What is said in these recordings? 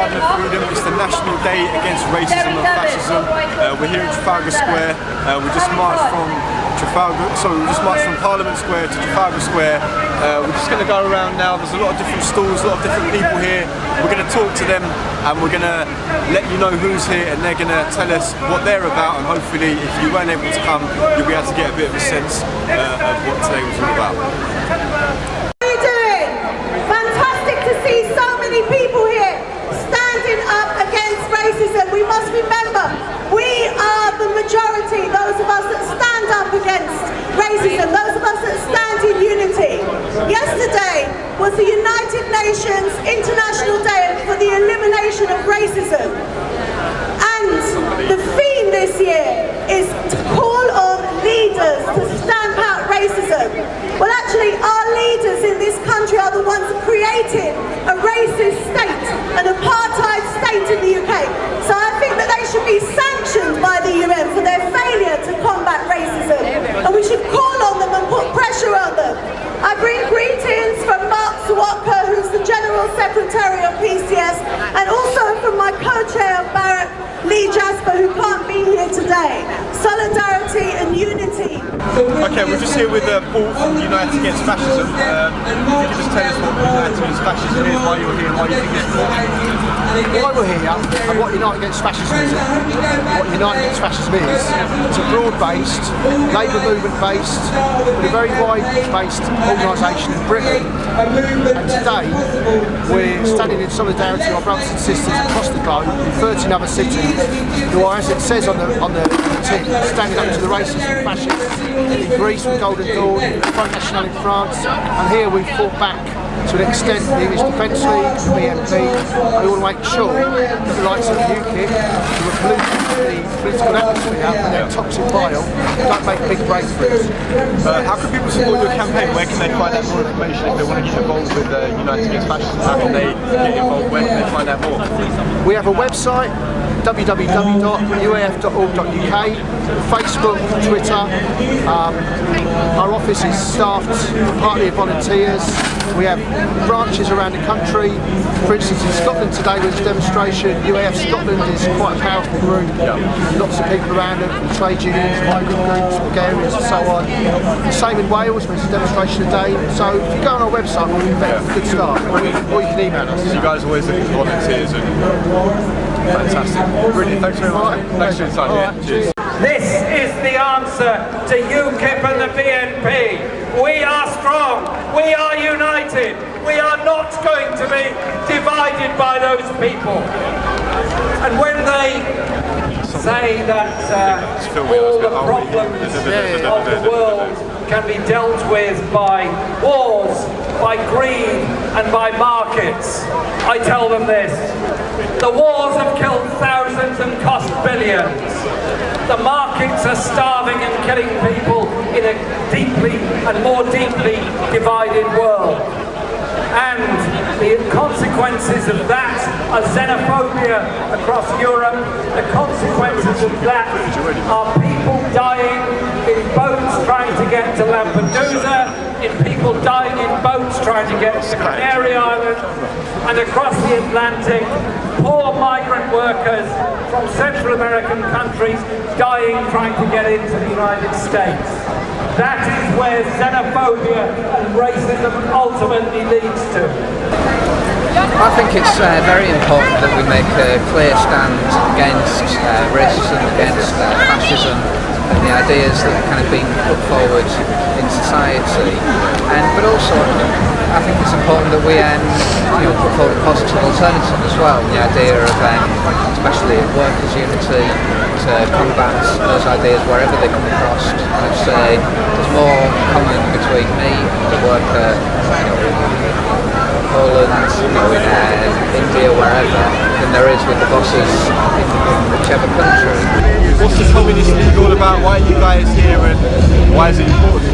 Garden of Freedom. It's the National Day Against Racism and Fascism. We're here in Trafalgar Square. We just marched from Parliament Square to Trafalgar Square. We're just going to go around now. There's a lot of different stalls, a lot of different people here. We're going to talk to them and we're going to let you know who's here, and they're going to tell us what they're about, and hopefully if you weren't able to come, you'll be able to get a bit of a sense of what today was all about. How are you doing? Fantastic to see so many people here standing up against racism. We must remember, we are the majority, those of us that stand up against racism, those of us that stand in unity. Yesterday was the United Nations International Day for the Elimination of Racism. And the theme this year is to call on leaders to stamp out racism. Well, actually, our leaders in this country are the ones that created a racist state, an apartheid state in the UK. So I think that they should be sanctioned by the UN for their failure to combat racism. And we should call on them and put pressure on them. I bring greetings from Mark Swatka, who's the General Secretary of PCS, and also from my co-chair of BARAC, Lee Jasper, who can't be here today. Solidarity and unity. Okay, we're just here with Paul from United Against Fascism. If you could just tell us what United Against Fascism is, why you're here, and why you think it's important. Why we're here and what United Against Fascism is. What United Against Fascism is, it's a broad-based, labour movement-based, but a very wide-based organisation in Britain. And today we're standing in solidarity with our brothers and sisters across the globe in 13 other cities who are, as it says on the tin, standing up to the racists and fascists in Greece with Golden Dawn, Front National in France, and here we've fought back to an extent the English Defence League, the BNP. I want to make sure that the likes of UKIP, who are polluting the political atmosphere and their toxic bile, don't make big breakthroughs. How can people support your campaign? Where can they find out more information if they want to get involved with United Against Fascism? How can they get involved? Where can they find out more? We have a website, www.uaf.org.uk, Facebook, Twitter. Our office is staffed partly of volunteers. We have branches around the country. For instance, in Scotland today with this demonstration, UAF Scotland is quite a powerful group. Lots of people around them, from trade unions, migrant groups, Bulgarians and so on. The same in Wales, where there's a demonstration today. So if you go on our website, we'll be a good start. Or you can email us. So you guys always look at volunteers and fantastic. Brilliant, thanks very much. Thanks for your time. Right, cheers. This is the answer to UKIP and the BNP. We are strong, we are united, we are not going to be divided by those people. And when they say that all the problems of the world can be dealt with by wars, by greed and by markets, I tell them this: the wars have killed thousands and cost billions. The markets are starving and killing people in a deeply and more deeply divided world. And the consequences of that are xenophobia across Europe. The consequences of that are people dying in boats trying to get to Lampedusa, in people dying in boats trying to get to Canary Islands, and across the Atlantic, poor migrant workers from Central American countries dying trying to get into the United States. That is where xenophobia and racism ultimately leads to. I think it's very important that we make a clear stand against racism, against fascism, and the ideas that are kind of being put forward in society. But also, I think it's important that we put forward a positive alternative as well. The idea of, especially of workers' unity, to combat those ideas wherever they come across. I'd say there's more common between me and the worker, in Poland, in India, wherever, than there is with the bosses in whichever country. What's the Communist League all about? Why are you guys here, and why is it important?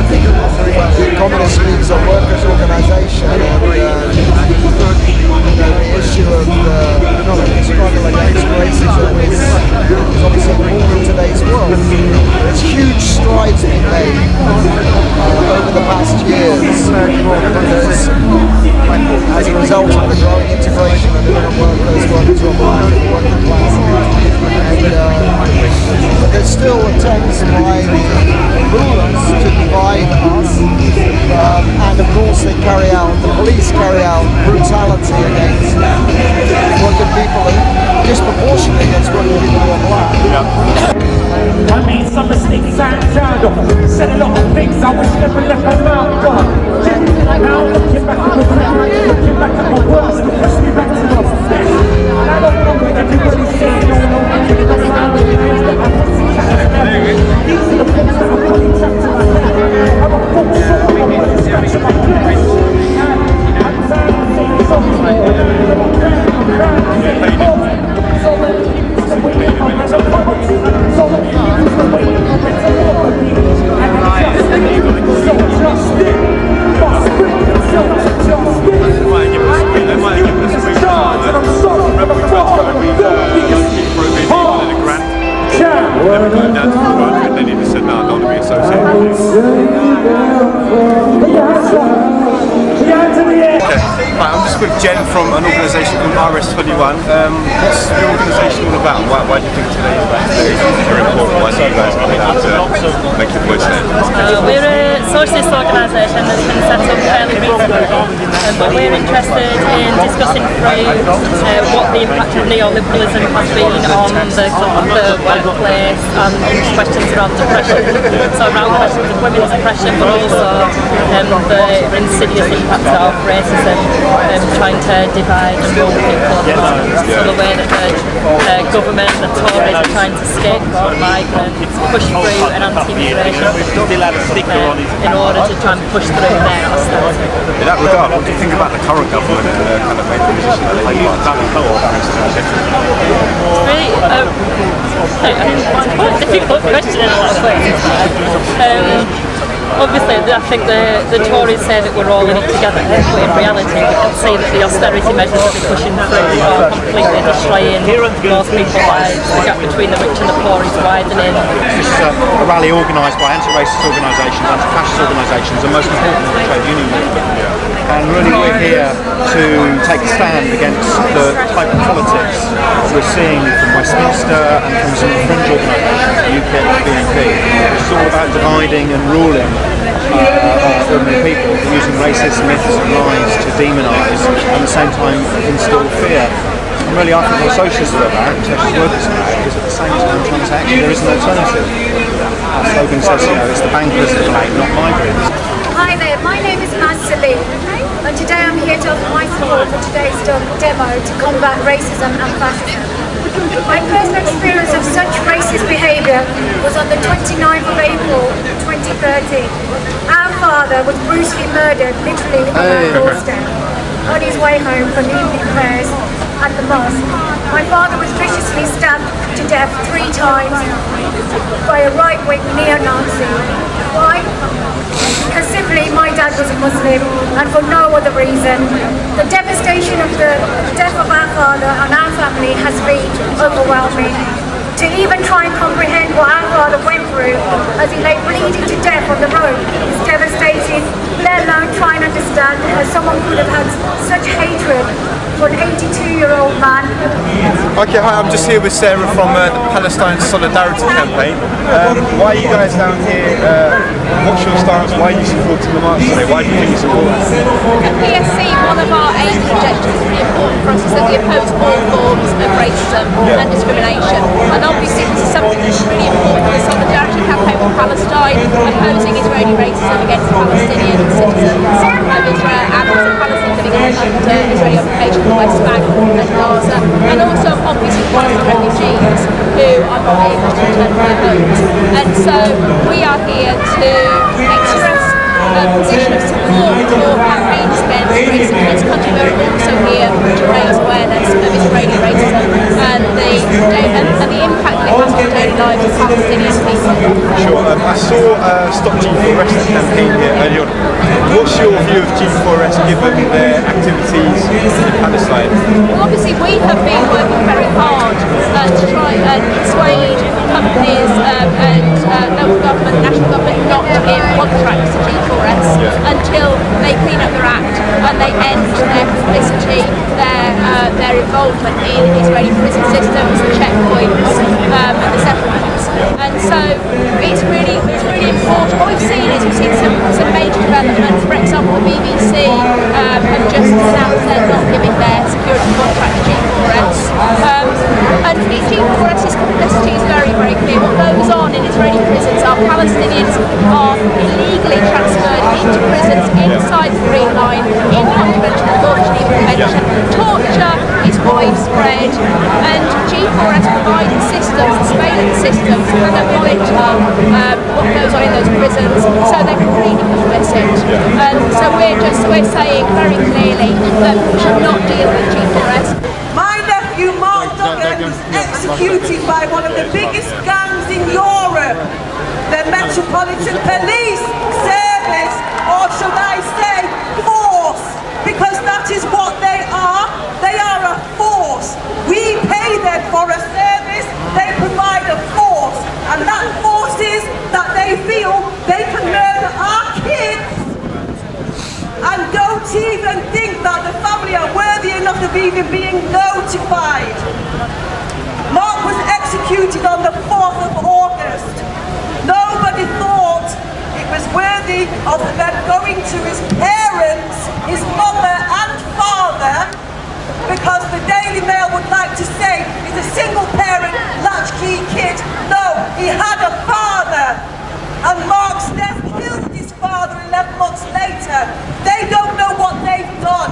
The Communist League is a workers' organisation, and the issue of the struggle against racism is obviously important in today's world. There's huge strides being made over the past years as a result of the growing integration of immigrant workers working to a black and the working class. And there's still attempts by the rulers to divide us, and of course the police carry out brutality against working people, and disproportionately against working people who are black. I made some mistakes and turned off. Said a lot of things I wish never left my mouth gone. Now looking back at my words, it pushed me back to my success. And I don't know what everybody says, no, these are the things that I'm putting trapped in my head. I'm a full soul, I'm a scratch in my flesh. I'm just with Jen from an organisation called RS21. What's the organisation all about? Why do you think today is very important? Why do you guys come out to make your voice heard? We're a socialist organisation that's been set up fairly recently, but we're interested in discussing through what the impact of neoliberalism has been on the workplace and questions around depression. So around questions of women's oppression, but also the insidious impact of racism, trying to divide and rule people at the moment. So the way that the government, the Tories are trying to scapegoat migrants, push through an anti-immigration in order to try and push through their austerity. In that regard, what do you think about the current government and the kind of main position that they It's quite a difficult question in a lot of ways. Obviously, I think the Tories say that we're all in it together, but in reality we can see that the austerity measures that they're pushing through are completely destroying most people's lives. The gap between the rich and the poor is widening. This is a rally organised by anti-racist organisations, anti-fascist organisations, and most importantly the trade union movement. And really we're here to take a stand against the type of politics we're seeing from Westminster and from some fringe organisations, the UKIP, the BNP. It's all about dividing and ruling ordinary people, using racist myths and lies to demonise and at the same time instill fear. And really I think what socialists are about, and socialist workers are about, is at the same time trying to say actually there is an alternative. Our slogan says, it's the bankers that pay, not migrants. Hi there, my name is Saleem, and today I'm here to offer my support for today's demo to combat racism and fascism. My personal experience of such racist behaviour was on the 29th of April 2013. Our father was brutally murdered literally on our doorstep on his way home from evening prayers at the mosque. My father was viciously stabbed to death 3 times by a right-wing neo-Nazi. Why? Because simply my dad was a Muslim, and for no other reason. The devastation of the death of our father and our family has been overwhelming. To even try and comprehend what our father went through as he lay bleeding to death on the road is devastating, let alone try and understand how someone could have had such hatred for an 82-year-old man. Okay, hi, I'm just here with Sarah from the Palestine Solidarity Campaign. Why are you guys down here? What's your stance? Why are you supporting the march today? Why do you think it's important? At PSC, one of our aims and objectives is really important for us is that we oppose all forms of racism and discrimination. And obviously this is something that's really important for the Solidarity Campaign for Palestine, opposing Israeli racism against Palestinian citizens of Israel and also Palestinians living under Israeli occupation in the West Bank and Gaza, and also obviously Palestinian refugees who are not able to return to their homes. And so we are here to express a position of support for campaigns against racism in this country. We're also here to raise awareness of Israeli racism and the impact that it has on the daily lives of Palestinian people. Sure, I saw Stop G4S campaign here earlier on. What's your view of G4S given their activities in Palestine? Well, obviously we have been working very hard to try and persuade companies and local government, national government not to give contracts to G4S until they clean up their act and they end their complicity, their involvement in it's really important. What we've seen is some major developments. For example, the BBC have just announced they're not giving their security contract to G4S. And G4S's complicity is very, very clear. What goes on in Israeli prisons are Palestinians are illegally transferred into prisons inside the Green Line, in contravention of the Geneva Convention. Torture is widespread, and G4S provide systems, surveillance systems, that monitor what goes on in those prisons, so they're completely complicit. And so we're saying very clearly that we should not deal with G4S. My nephew Mark Duggan was executed by one of the biggest gangs in Europe, the Metropolitan Police Service, or should I say force, because that is what they are. They are a force. We pay them for a service, they provide a force, and that force is that they feel they can murder our kids and don't even think that the family are worthy enough of even being notified. Mark was executed on the 4th of August. Nobody thought it was worthy of them going to his parents, his mother and father, because the Daily Mail would like to say he's a single parent, latchkey kid. No, he had a father, and Mark's death killed his father 11 months later. They don't know what they've done.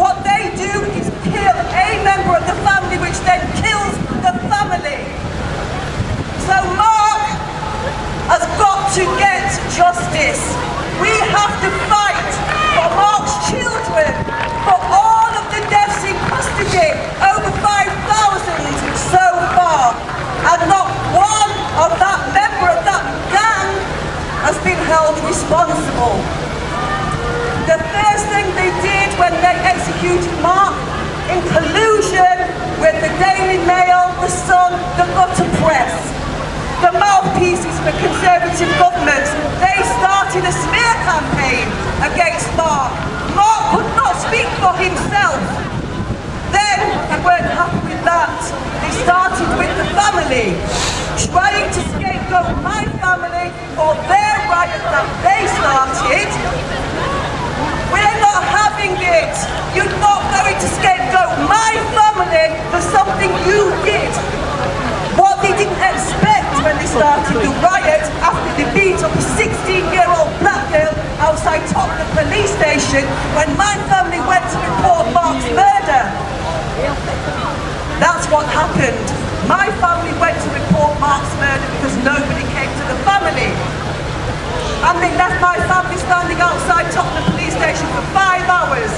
What they do is kill a member of the family, which then kills the family. So Mark has got to get justice. We have to fight for Mark's children, for all of the deaths in custody, over 5,000 so far, and not one of that member of that gang has been held responsible. The first thing they did when they executed Mark, in collusion with the Daily Mail, the Sun, the Gutter Press, the mouthpieces for Conservative governments, they started a smear campaign against Mark. Mark could not speak for himself. Then they weren't happy with that. They started with the family, trying to scapegoat my family for their riot that they started. We're not having it. You're not going to scapegoat my family for something you did. What they didn't expect when they started the riot after they beat up a 16-year-old black girl outside Tottenham police station when my family went to report Mark's murder. That's what happened. My family went to report Mark's murder because nobody came to the family. And they left my family standing outside Tottenham police station for 5 hours.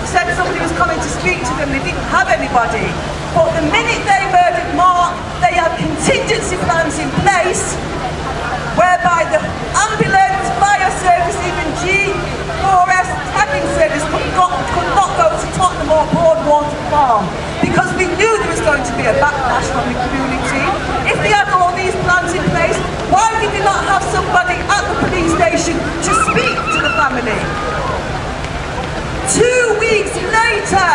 Said somebody was coming to speak to them, they didn't have anybody. But the minute they murdered Mark, they had contingency plans in place whereby the ambulance, fire service, even G4S tagging service could not go to Tottenham or Broadwater Farm, because we knew there was going to be a backlash from the community. If they had all these plans in place, why did they not have somebody at the police station to speak to the family? 2 weeks later,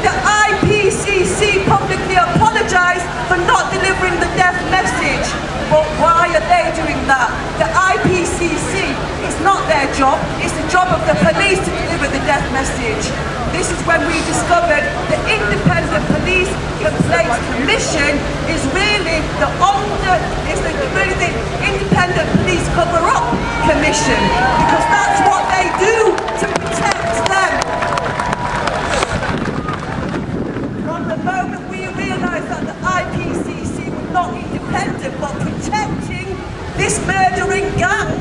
the IPCC publicly apologised for not delivering the death message. But why are they doing that? The IPCC, it's not their job, it's the job of the police to deliver the death message. This is when we discovered the Independent Police Complaints Commission is really the Independent Police Cover-Up Commission, because that's what they do to protect them. From the moment we realised that the IPCC were not independent but protecting this murdering gang,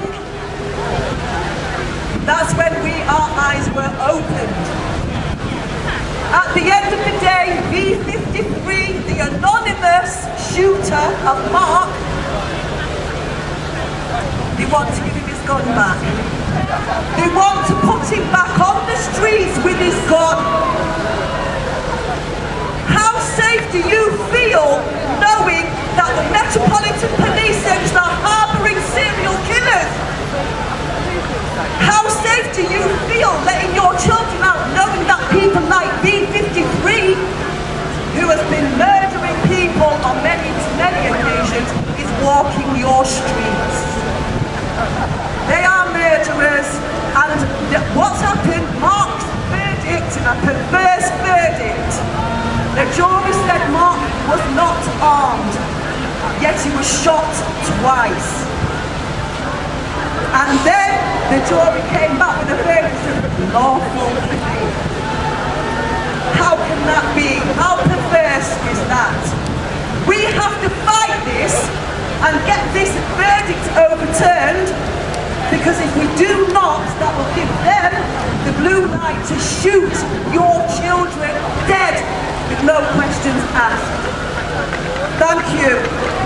that's when our eyes were opened. At the end of the day, V53, the anonymous shooter of Mark, they want to give him his gun back. They want to put him back on the streets with his gun. How safe do you feel knowing that the Metropolitan Police Service are harbouring serial killers? How safe do you feel letting your children out knowing that people like B53, who has been murdering people on many occasions, is walking your streets. They are murderers, and what's happened, Mark's verdict, a perverse verdict. The jury said Mark was not armed, yet he was shot twice. And then the jury came back with a verdict of lawful behaviour. How can that be? How perverse is that? We have to fight this and get this verdict overturned, because if we do not, that will give them the blue light to shoot your children dead with no questions asked. Thank you.